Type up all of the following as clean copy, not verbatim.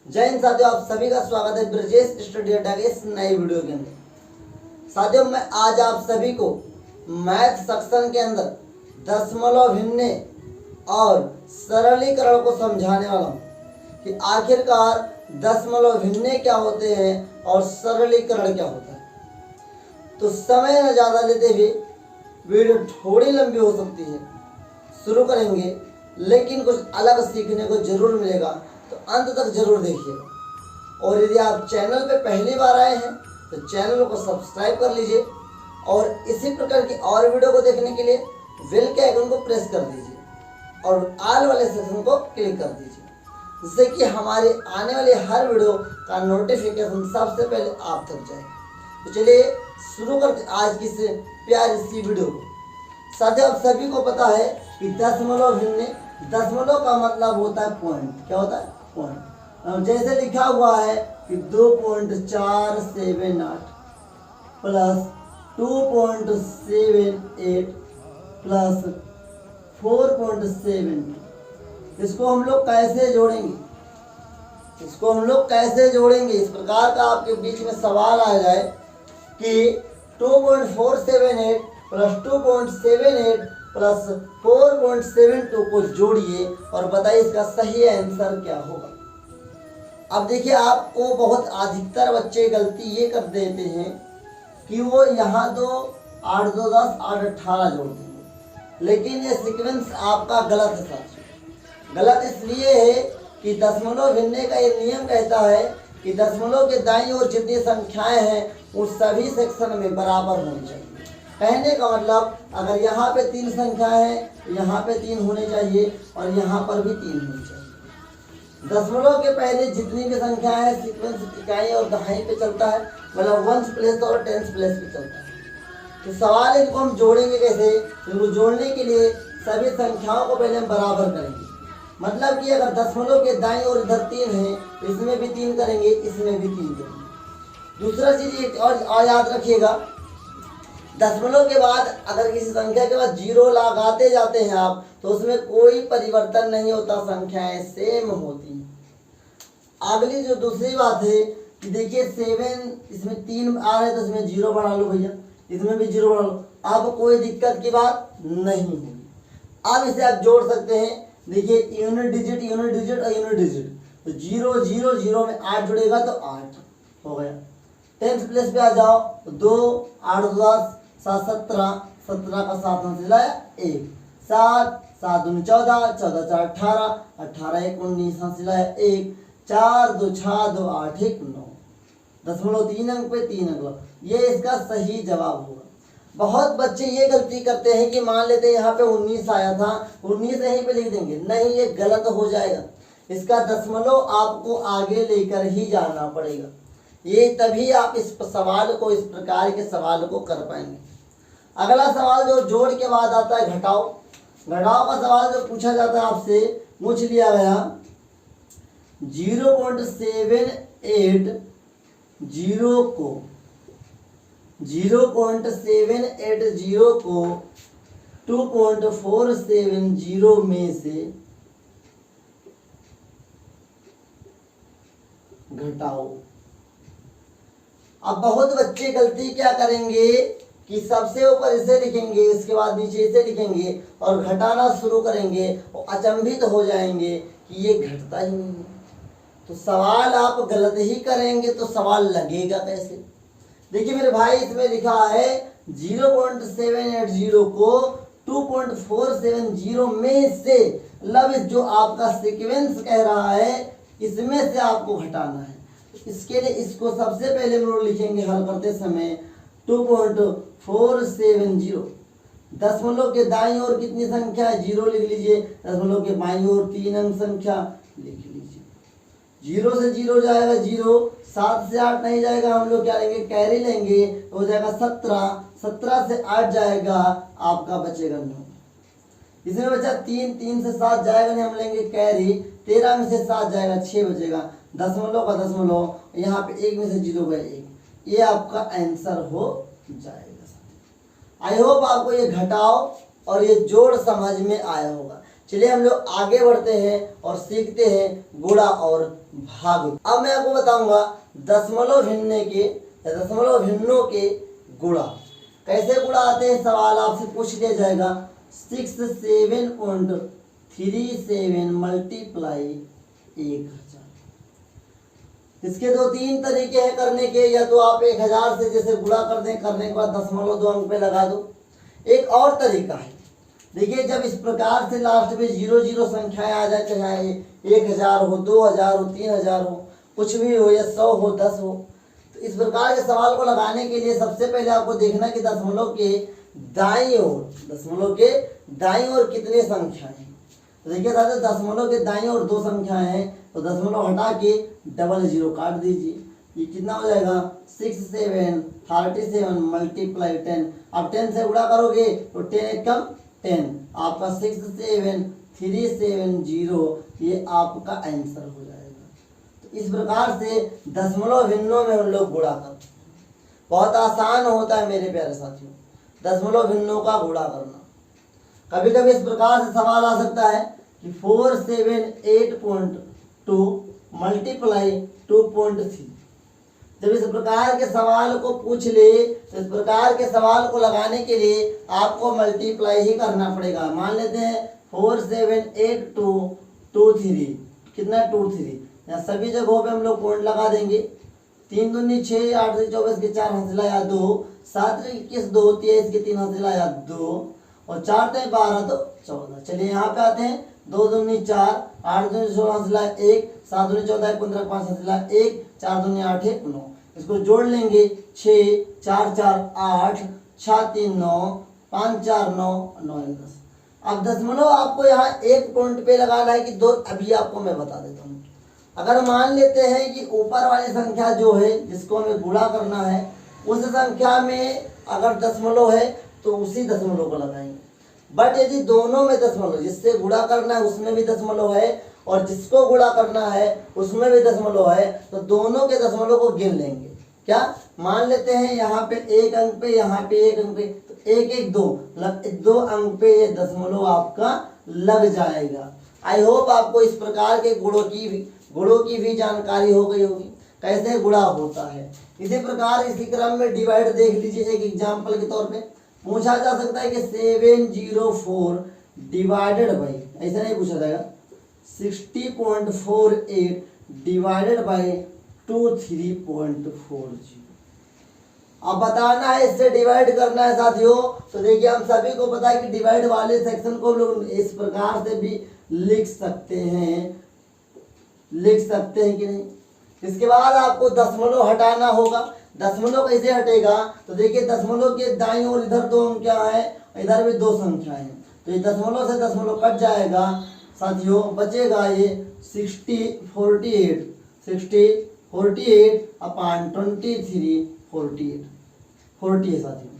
जय हिंद साथियों, आप सभी का स्वागत है ब्रजेश स्टडी अड्डा के इस नए वीडियो के अंदर। साथियों, मैं आज आप सभी को मैथ सेक्शन के अंदर दशमलव भिन्ने और सरलीकरण को समझाने वाला हूँ कि आखिरकार दशमलव भिन्ने क्या होते हैं और सरलीकरण क्या होता है। तो समय न ज़्यादा लेते हुए वीडियो थोड़ी लंबी हो सकती है, शुरू करेंगे, लेकिन कुछ अलग सीखने को जरूर मिलेगा, तो अंत तक जरूर देखिएगा। और यदि आप चैनल पे पहली बार आए हैं तो चैनल को सब्सक्राइब कर लीजिए और इसी प्रकार की और वीडियो को देखने के लिए बेल के आइकन को प्रेस कर दीजिए और ऑल वाले सेक्शन को क्लिक कर दीजिए, जिससे कि हमारे आने वाले हर वीडियो का नोटिफिकेशन सबसे पहले आप तक जाए। तो चलिए शुरू करते आज की इस प्यारी सी वीडियो को। साथियों, आप सभी को पता है कि दशमलव भिन्ने, दशमलव का मतलब होता है पॉइंट। क्या होता है? पॉइंट। जैसे लिखा हुआ है कि 2.478 प्लस 2.78 प्लस 4.7, इसको हम लोग कैसे जोड़ेंगे? इस प्रकार का आपके बीच में सवाल आ जाए कि 2.478 प्लस 2.78 प्लस 4.72 को जोड़िए और बताइए इसका सही आंसर क्या होगा। अब देखिए, आपको बहुत अधिकतर बच्चे गलती ये कर देते हैं कि वो यहाँ तो 8 2 10 8 18 जोड़ देंगे, लेकिन ये सीक्वेंस आपका गलत है साथियों। गलत इसलिए है कि दशमलव भिन्ने का ये नियम कहता है कि दशमलव के दाईं ओर जितनी संख्याएं हैं उन सभी सेक्शन में बराबर होनी चाहिए। कहने का मतलब, अगर यहाँ पे 3 संख्या है, यहाँ पे 3 होने चाहिए और यहाँ पर भी 3 होनी चाहिए। दशमलव के पहले जितनी भी संख्या है सीक्वेंस इकाई और दहाई पे चलता है, मतलब वंस प्लेस और टेंस प्लेस पे चलता है। तो सवाल इनको हम जोड़ेंगे कैसे? इनको जोड़ने के लिए सभी संख्याओं को पहले हम बराबर करेंगे। मतलब कि अगर दशमलव के दाईं ओर इधर 3 है, इसमें भी 3 करेंगे, इसमें भी 3 करेंगे। दूसरा चीज एक और याद रखिएगा, दशमलव के बाद अगर किसी संख्या के बाद 0 लगाते जाते हैं आप, तो उसमें कोई परिवर्तन नहीं होता, संख्याएं सेम होती हैं। अगली जो दूसरी बात है कि देखिए 7, इसमें 3 आ रहे हैं तो इसमें 0 बढ़ा लो भैया, इसमें भी 0 बढ़ा लो, अब कोई दिक्कत की बात नहीं होगी। अब इसे आप जोड़ सकते हैं। देखिए यूनिट डिजिट और यूनिट डिजिट, तो 0 0 0 में 8 जुड़ेगा तो 8 हो गया। टेंथ प्लेस पे आ जाओ तो 2 8 10 7 17, 17 का 7 में सिलाया 1, 7 7 2 14, 14 4 18, 18 1 19 सिलाया 1, 4 2 6 2 8 1 9, दशमलव 3 अंक पे 3 अंक लो। ये इसका सही जवाब होगा। बहुत बच्चे ये गलती करते हैं कि मान लेते हैं यहाँ पे 19 आया था, 19 यहीं पे लिख देंगे, नहीं, ये गलत हो जाएगा। इसका दशमलव आपको आगे लेकर ही जाना पड़ेगा, ये तभी आप इस सवाल को, इस प्रकार के सवाल को कर पाएंगे। अगला सवाल जो जोड़ के बाद आता है घटाओ। घटाओ का सवाल जो पूछा जाता है आपसे, पूछ लिया गया 0.780 को 2.470 में से घटाओ। अब बहुत बच्चे गलती क्या करेंगे कि सबसे ऊपर इसे लिखेंगे, इसके बाद नीचे इसे लिखेंगे और घटाना शुरू करेंगे और अचंभित हो जाएंगे कि ये घटता ही नहीं है। तो सवाल आप गलत ही करेंगे तो सवाल लगेगा कैसे? देखिए मेरे भाई, इसमें लिखा है 0.780 को 2.470 में से, मतलब जो आपका सीक्वेंस कह रहा है इसमें से आपको घटाना है। इसके लिए इसको सबसे पहले हम लोग लिखेंगे हल करते समय 2.470। दशमलव के दाईं ओर कितनी संख्या है? 0 लिख लीजिए। दशमलव के बाईं ओर 3 अंक संख्या लिख लीजिए। 0 से 0 जाएगा 0, 7 से 8 नहीं जाएगा, हम लोग क्या लेंगे? कैरी लेंगे, तो हो जाएगा 17, 17 से 8 जाएगा, आपका बचेगा 9। इसमें बचा 3, 3 से 7 जाएगा नहीं, हम लेंगे कैरी, 13 में से 7 जाएगा 6 बचेगा। दशमलव का दशमलव, यहाँ पे 1 में से 0 गया 1, ये आपका आंसर हो जाएगा। आई होप आपको ये घटाओ और ये जोड़ समझ में आया होगा। चलिए हम लोग आगे बढ़ते हैं और सीखते हैं गुणा और भाग। अब मैं आपको बताऊंगा दशमलव भिन्ने के या दशमलव भिन्नों के गुणा कैसे गुणा आते हैं। सवाल आपसे पूछ लिया जाएगा 67.37 मल्टीप्लाई 1000। इसके दो तीन तरीके हैं करने के, या तो आप 1000 से जैसे गुणा कर दें, करने के बाद दशमलव 2 अंक पे लगा दो। एक और तरीका है, देखिए जब इस प्रकार से लास्ट में 00 संख्याएं आ जाए, चाहे 1000 हो, 2000 हो, 3000 हो, कुछ भी हो, या 100 हो, 10 हो, तो इस प्रकार के सवाल को लगाने के लिए सबसे पहले आपको देखना कि दशमलव के दाईं ओर कितने संख्याएं हैं। तो देखिए साथियों दशमलव के दाईं ओर 2 संख्याएं हैं, तो दशमलव हटा के 00 काट दीजिए। ये कितना हो जाएगा 6737 मल्टीप्लाई 10। अब 10 से गुणा करोगे तो 10 एक कम 10, आपका 67370 ये आपका आंसर हो जाएगा। तो इस प्रकार से दशमलव भिन्नों में हम लोग गुणा करते हैं। बहुत आसान होता है मेरे प्यारे साथियों दशमलव भिन्नों का गुणा करना। कभी कभी इस प्रकार से सवाल आ सकता है कि 478.2 मल्टीप्लाई 2.3। जब इस प्रकार के सवाल को पूछ ले तो इस प्रकार के सवाल को लगाने के लिए आपको मल्टीप्लाई ही करना पड़ेगा। मान लेते हैं 478.223 कितना 23, यहाँ सभी जगहों पे हम लोग पॉइंट लगा देंगे। 3 दूनी 6, 8 दूनी 24 के 4 हंसला या 2, 7 21 2, 23 के 3 हंसला या 2, और 4 ते 12 तो 14। चलिए यहाँ पे आते हैं 2 दूनी 4, 8 दूनी 16 हंसला 1, 7 दूनी 14 15 5 हंसला 1, 4 दूनी 8 1 9। इसको जोड़ लेंगे 6 4 4 8, 6 3 9, 5 4 9 9 10। अब दशमलव आपको यहाँ एक पॉइंट पे लगाना है कि 2, अभी आपको मैं बता देता हूँ। अगर मान लेते हैं कि ऊपर वाली संख्या जो है जिसको हमें गुणा करना है उस संख्या में अगर दशमलव है तो उसी दशमलव को लगाएंगे। बट यदि दोनों में दशमलव, जिससे गुणा करना है उसमें भी दशमलव है और जिसको गुणा करना है उसमें भी दशमलव है, तो दोनों के दशमलव को गिन लेंगे। क्या मान लेते हैं यहाँ पे 1 अंक पे, यहाँ पे 1 अंक पे, तो 1 1 2 2 अंक पे ये दशमलव आपका लग जाएगा। आई होप आपको इस प्रकार के गुणों की भी जानकारी हो गई होगी कैसे गुणा होता है। इसी प्रकार इसी क्रम में डिवाइड देख लीजिए। एक एग्जाम्पल के तौर पे पूछा जा सकता है कि 704 डिवाइडेड बाई, ऐसा नहीं पूछा जाएगा, 60.48 डिवाइडेड बाई 23.40। अब बताना है, इससे डिवाइड करना है साथियों। तो देखिए हम सभी को पता है कि डिवाइड वाले सेक्शन को लोग इस प्रकार से भी लिख सकते हैं कि नहीं। इसके बाद आपको दशमलव हटाना होगा। दशमलव कैसे हटेगा, तो देखिए दशमलव के दाईं ओर इधर 2 अंक क्या है, इधर भी 2 संख्याएं हैं, तो ये दशमलव से दशमलव कट जाएगा साथियों, बचेगा ये 6048 अपॉन 23 40 है साथियों।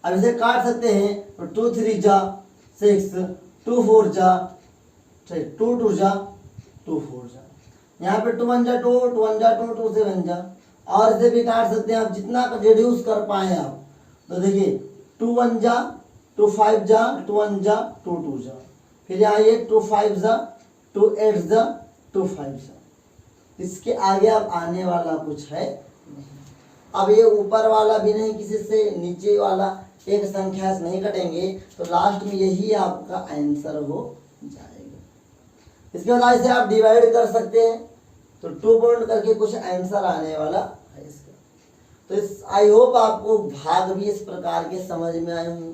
अब इसे काट सकते हैं तो 2 3 जा 6, 2 4 जा 2 2 जा 2 4 जा, यहाँ पे 2 1 जा 2, 2 1 जा 2, 2 7 जा, और इसे भी काट सकते हैं आप जितना रिड्यूस कर पाए आप। तो देखिए 2 1 जा 2 5 जा 2 1 जा 2 2 जा, फिर यहाँ ये 2 5 जा 2 8 जा 2 5 जा। इसके आगे अब आने वाला कुछ है नहीं। अब ये ऊपर वाला भी नहीं, किसी से नीचे वाला एक संख्या से नहीं कटेंगे, तो लास्ट में यही आपका आंसर हो जाएगा। इसके बाद इसे आप डिवाइड कर सकते हैं, तो 2 पॉइंट करके कुछ आंसर आने वाला है इसका। तो इस आई होप आपको भाग भी इस प्रकार के समझ में आए होंगे।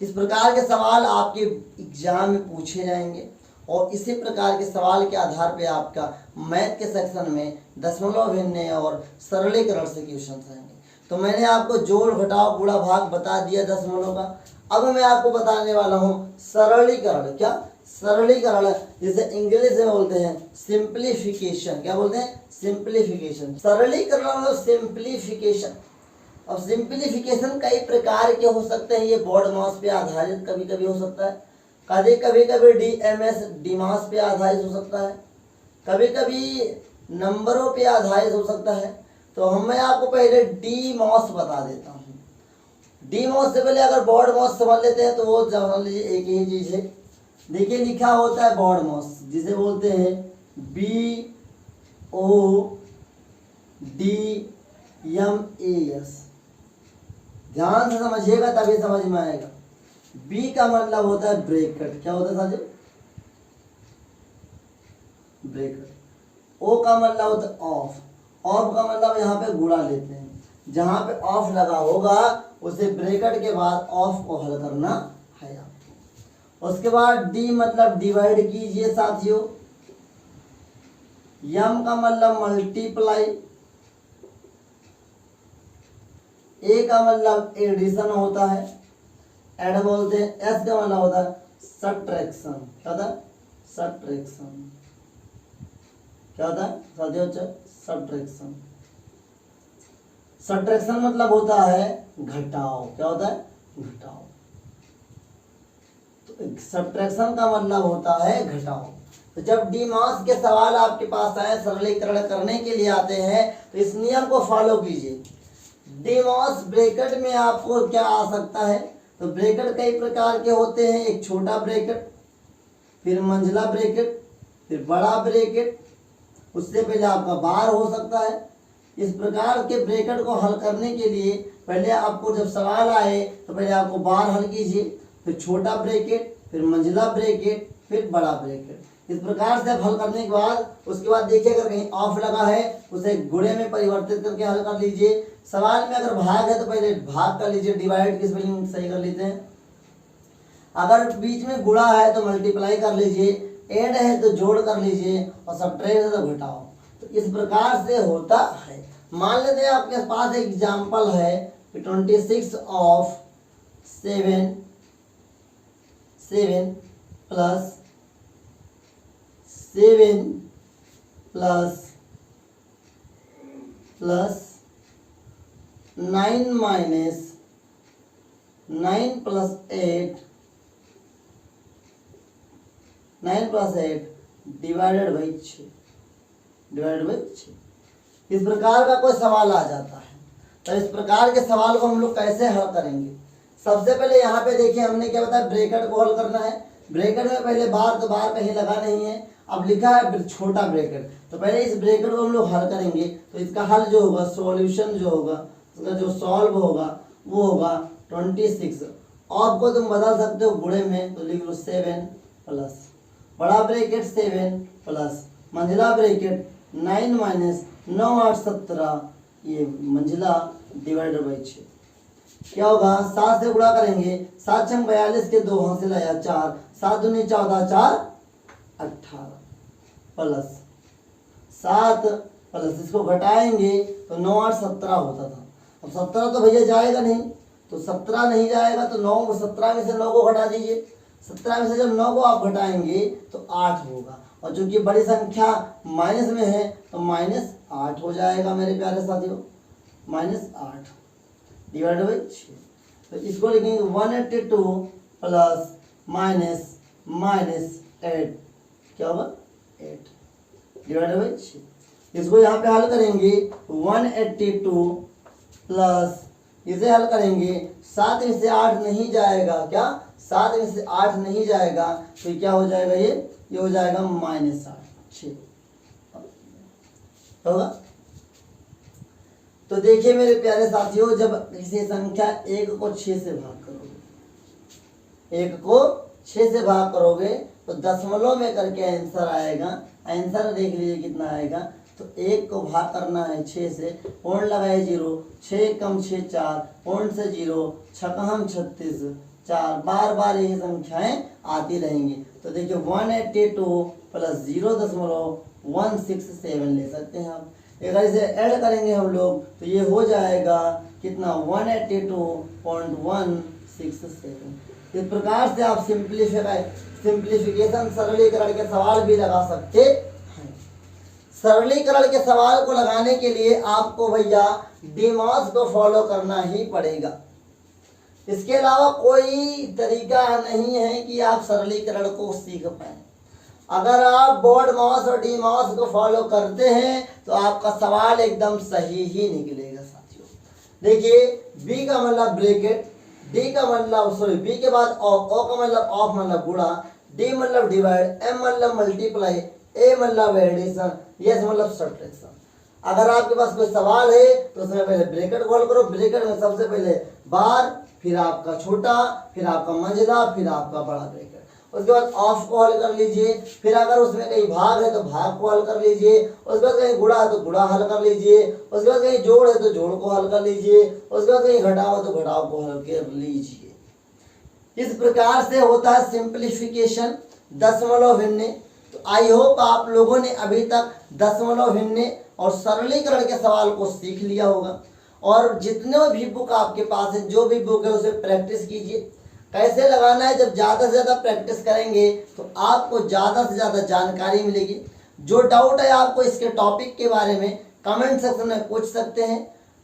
इस प्रकार के सवाल आपके एग्जाम में पूछे जाएंगे और इसी प्रकार के सवाल के आधार पे आपका मैथ के सेक्शन में दशमलव भिन्न और सरलीकरण से क्वेश्चन आएंगे। तो मैंने आपको जोड़ घटाव गुणा भाग बता दिया दशमलव का। अब मैं आपको बताने वाला हूँ सरलीकरण। क्या सरलीकरण, जिसे इंग्लिश में बोलते हैं सिंप्लीफिकेशन। क्या बोलते हैं? सिंप्लीफिकेशन। सरलीकरण और सिंप्लीफिकेशन। अब सिंप्लीफिकेशन कई प्रकार के हो सकते हैं। ये बोर्ड मास पे आधारित कभी कभी हो सकता है, कभी कभी DMS डिमास पे आधारित हो सकता है, कभी कभी नंबरों पे आधारित हो सकता है। तो मैं आपको पहले DMOS बता देता हूँ। DMOS से पहले अगर बोर्ड मॉस समझ लेते हैं तो वो समझ लीजिए एक ही चीज है। देखिए लिखा होता है बोर्ड मॉस, जिसे बोलते हैं BODMAS। ध्यान से समझिएगा तभी समझ में आएगा। बी का मतलब होता है ब्रैकेट। क्या होता है साथियों? ब्रैकेट। ओ का मतलब होता है ऑफ। ऑफ का मतलब यहाँ पे गुणा लेते हैं, जहां पे ऑफ लगा होगा उसे ब्रैकेट के बाद ऑफ को हल करना है आपको। उसके बाद डी मतलब डिवाइड कीजिए साथियों। यम का मतलब मल्टीप्लाई। ए का मतलब एडिशन होता है, ऐड बोलते हैं। एस का मतलब होता है सब्ट्रैक्शन। क्या होता है? सब्ट्रैक्शन। क्या होता है साथियों? सब्ट्रैक्शन। सब्ट्रैक्शन मतलब होता है घटाओ। क्या होता है? घटाओ। तो सब्ट्रैक्शन का मतलब होता है घटाओ। तो जब डीमॉस के सवाल आपके पास आए, सरलीकरण करने के लिए आते हैं, तो इस नियम को फॉलो कीजिए। डीमॉस ब्रैकेट में आपको क्या आ सकता है? तो ब्रैकेट कई प्रकार के होते हैं। एक छोटा ब्रैकेट, फिर मंझला ब्रैकेट, फिर बड़ा ब्रैकेट, उससे पहले आपका बार हो सकता है। इस प्रकार के ब्रैकेट को हल करने के लिए पहले आपको जब सवाल आए तो पहले आपको बार हल कीजिए, फिर छोटा ब्रैकेट, फिर मंझला ब्रैकेट, फिर बड़ा ब्रैकेट। इस प्रकार से आप हल करने के बाद उसके बाद देखिए अगर कहीं ऑफ लगा है उसे गुणे में परिवर्तित करके हल कर लीजिए। सवाल में अगर भाग है तो पहले भाग कर लीजिए, डिवाइड की स्पेलिंग सही कर लेते हैं। अगर बीच में गुणा है तो मल्टीप्लाई कर लीजिए, ऐड है तो जोड़ कर लीजिए, और सब्ट्रैक्ट है तो घटाओ। तो इस प्रकार से होता है। मान लेते हैं आपके पास एक एग्जाम्पल है 26 of 7 plus 7 plus 9 minus 9 plus 8 divided by 6। इस प्रकार का कोई सवाल आ जाता है, तो इस प्रकार के सवाल को हम लोग कैसे हल करेंगे? सबसे पहले यहाँ पे देखिए हमने क्या बताया, ब्रैकेट को हल करना है। ब्रैकेट में पहले बार, तो बार कहीं लगा नहीं है। अब लिखा है छोटा ब्रैकेट, तो पहले इस ब्रैकेट को हम लोग हल करेंगे। तो इसका हल जो होगा, सॉल्यूशन जो होगा, उसका जो सॉल्व होगा वो होगा 26। ऑफ को तुम बदल सकते हो गुणे में, तो लिख लो 7 प्लस बड़ा ब्रैकेट 7 प्लस मंझला ब्रैकेट 9 माइनस 9 8 17, ये मंझला डिवाइडेड बाई 6। क्या होगा? 7 से गुणा करेंगे, 7 छंग 42 के 2 हासिल आया 4, 7 दूनी 14, 4 18 प्लस 7 प्लस इसको घटाएंगे तो 9 8 17 होता था। अब 17 तो भैया जाएगा नहीं, तो 17 नहीं जाएगा तो 9 17 में से 9 को घटा दीजिए। 17 में से जब 9 को आप घटाएंगे तो 8 होगा, और चूंकि बड़ी संख्या माइनस में है तो -8 हो जाएगा मेरे प्यारे साथियों। -8 डिवाइड बाई 6। तो इसको लिखेंगे 182 प्लस माइनस 8, क्या होगा? 8 डिवाइड बाई 6। इसको यहाँ पे हल करेंगे 182 प्लस, इसे हल करेंगे 7 में से 8 नहीं जाएगा। क्या? 7 में से 8 नहीं जाएगा, तो क्या हो जाएगा? ये हो जाएगा -8 6 होगा। तो देखिए मेरे प्यारे साथियों, जब किसी संख्या 1 को 6 से भाग करोगे, 1 को 6 से भाग करोगे तो दशमलव में करके आंसर आएगा। आंसर देख लीजिए कितना आएगा। तो 1 को भाग करना है 6 से, पूर्ण लगाए 0, 6 कम 6 4, पूर्ण से 0, 6 हम 36 4, बार बार यही संख्याएं आती रहेंगी। तो देखिए 182 प्लस 0.167 ले सकते हैं आप। अगर इसे ऐड करेंगे हम लोग तो ये हो जाएगा कितना? 182.167। इस प्रकार से आप सिंप्लीफिकेशन सरलीकरण के सवाल भी लगा सकते हैं। सरलीकरण के सवाल को लगाने के लिए आपको भैया डीमॉस को फॉलो करना ही पड़ेगा। इसके अलावा कोई तरीका नहीं है कि आप सरलीकरण को सीख पाए। अगर आप बोर्ड मॉस और डीमॉस को फॉलो करते हैं तो आपका सवाल एकदम सही ही निकलेगा साथियों। देखिए बी का मतलब ब्रैकेट, डी का मतलब बी के बाद ओ का मतलब ऑफ मतलब गुणा, डी मतलब डिवाइड, एम मतलब मल्टीप्लाई, ए मतलब एडिशन, यस मतलब सब्ट्रैक्शन। अगर आपके पास कोई सवाल है तो उसमें पहले ब्रैकेट कॉल करो, ब्रैकेट में सबसे पहले बार, फिर आपका छोटा, फिर आपका मंझला, फिर आपका बड़ा ब्रैकेट, उसके बाद ऑफ कॉल कर लीजिए। फिर अगर उसमें कहीं भाग है तो भाग को हल कर लीजिए, उसके बाद कहीं गुणा है तो गुणा हल कर लीजिए, उसके बाद कहीं जोड़ है तो जोड़ को हल कर लीजिए, उसके बाद कहीं घटाव है तो घटाव को हल कर लीजिए। इस प्रकार से होता है सिंप्लीफिकेशन दशमलव भिन्ने। तो आई होप आप लोगों ने अभी तक दशमलव भिन्ने और सरलीकरण के सवाल को सीख लिया होगा। और जितने भी बुक आपके पास है, जो भी बुक है उसे प्रैक्टिस कीजिए। कैसे लगाना है, जब ज़्यादा से ज़्यादा प्रैक्टिस करेंगे तो आपको ज़्यादा से ज़्यादा जानकारी मिलेगी। जो डाउट है आपको इसके टॉपिक के बारे में कमेंट सेक्शन में पूछ सकते हैं,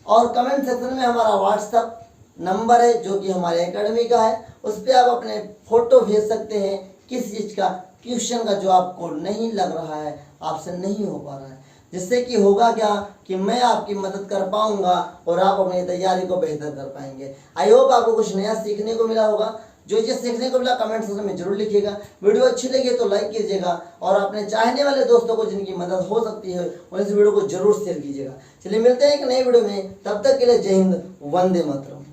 और कमेंट सेक्शन में हमारा व्हाट्सएप नंबर है जो कि हमारे एकेडमी का है, उस पर आप अपने फ़ोटो भेज सकते हैं किस चीज़ का क्वेश्चन का जो आपको नहीं लग रहा है, आपसे नहीं हो पा रहा है, जिससे कि होगा क्या कि मैं आपकी मदद कर पाऊंगा और आप अपनी तैयारी को बेहतर कर पाएंगे। आई होप आपको कुछ नया सीखने को मिला होगा। जो चीज़ सीखने को मिला कमेंट सेक्शन में जरूर लिखिएगा। वीडियो अच्छी लगी तो लाइक कीजिएगा, और अपने चाहने वाले दोस्तों को जिनकी मदद हो सकती है उन इस वीडियो को जरूर शेयर कीजिएगा। चलिए मिलते हैं एक नई वीडियो में, तब तक के लिए जय हिंद, वंदे मातरम।